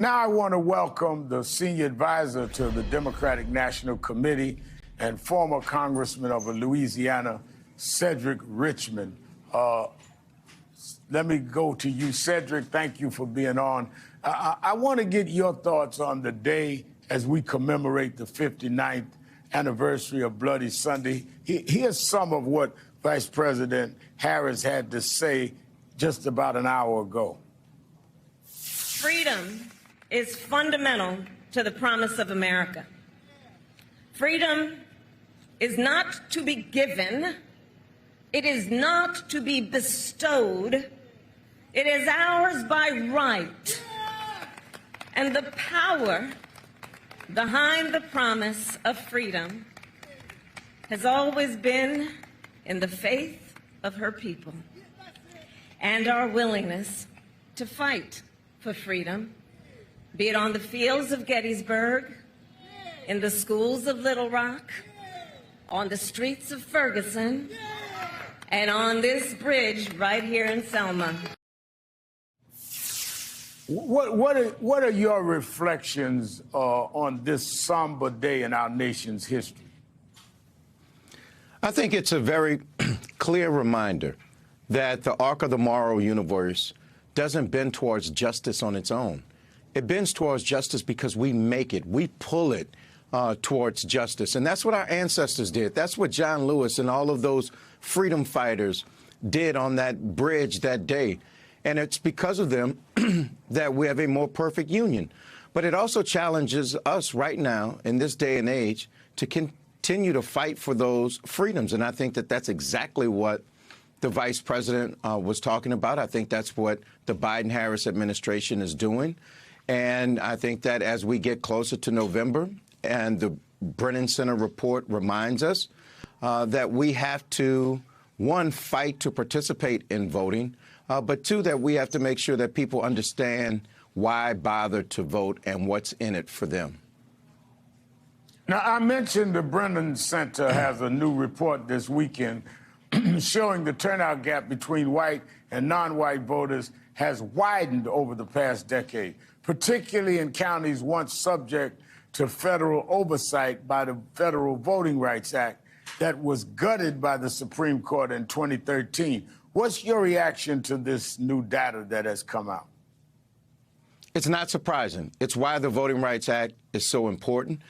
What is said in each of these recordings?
Now I want to welcome the senior advisor to the Democratic National Committee and former Congressman of Louisiana, Cedric Richmond. Let me go to you, Cedric. Thank you for being on. I want to get your thoughts on the day as we commemorate the 59th anniversary of Bloody Sunday. Here's some of what Vice President Harris had to say just about an hour ago. Freedom is fundamental to the promise of America. Freedom is not to be given. It is not to be bestowed. It is ours by right. And the power behind the promise of freedom has always been in the faith of her people and our willingness to fight for freedom, be it on the fields of Gettysburg, in the schools of Little Rock, on the streets of Ferguson, and on this bridge right here in Selma. What are your reflections on this somber day in our nation's history? I think it's a very clear reminder that the arc of the moral universe doesn't bend towards justice on its own. It bends towards justice because we make it. We pull it towards justice. And that's what our ancestors did. That's what John Lewis and all of those freedom fighters did on that bridge that day. And it's because of them that we have a more perfect union. But it also challenges us right now in this day and age to continue to fight for those freedoms. And I think that that's exactly what the vice president was talking about. I think that's what the Biden-Harris administration is doing. And I think that as we get closer to November, and the Brennan Center report reminds us that we have to, one, fight to participate in voting, but two, that we have to make sure that people understand why bother to vote and what's in it for them. Now, I mentioned the Brennan Center has a new report this weekend showing the turnout gap between white and non-white voters has widened over the past decade, particularly in counties once subject to federal oversight by the Federal Voting Rights Act that was gutted by the Supreme Court in 2013. What's your reaction to this new data that has come out? It's not surprising. It's why the Voting Rights Act is so important.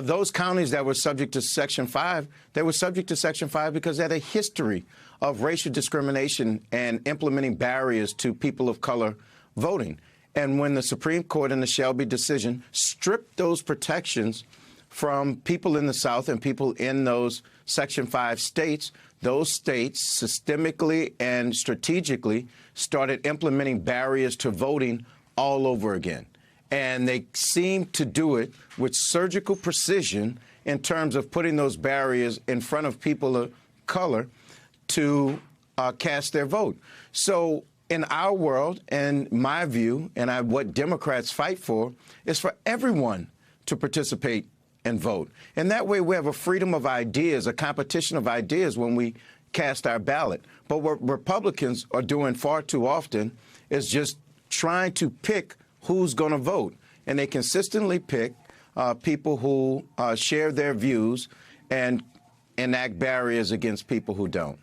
Those counties that were subject to Section 5, they were subject to Section 5 because they had a history of racial discrimination and implementing barriers to people of color voting. And when the Supreme Court in the Shelby decision stripped those protections from people in the South and people in those Section 5 states, those states systemically and strategically started implementing barriers to voting all over again. And they seemed to do it with surgical precision in terms of putting those barriers in front of people of color to cast their vote. So in our world, and my view, and what Democrats fight for, is for everyone to participate and vote. And that way we have a freedom of ideas, a competition of ideas when we cast our ballot. But what Republicans are doing far too often is just trying to pick who's going to vote. And they consistently pick people who share their views and enact barriers against people who don't.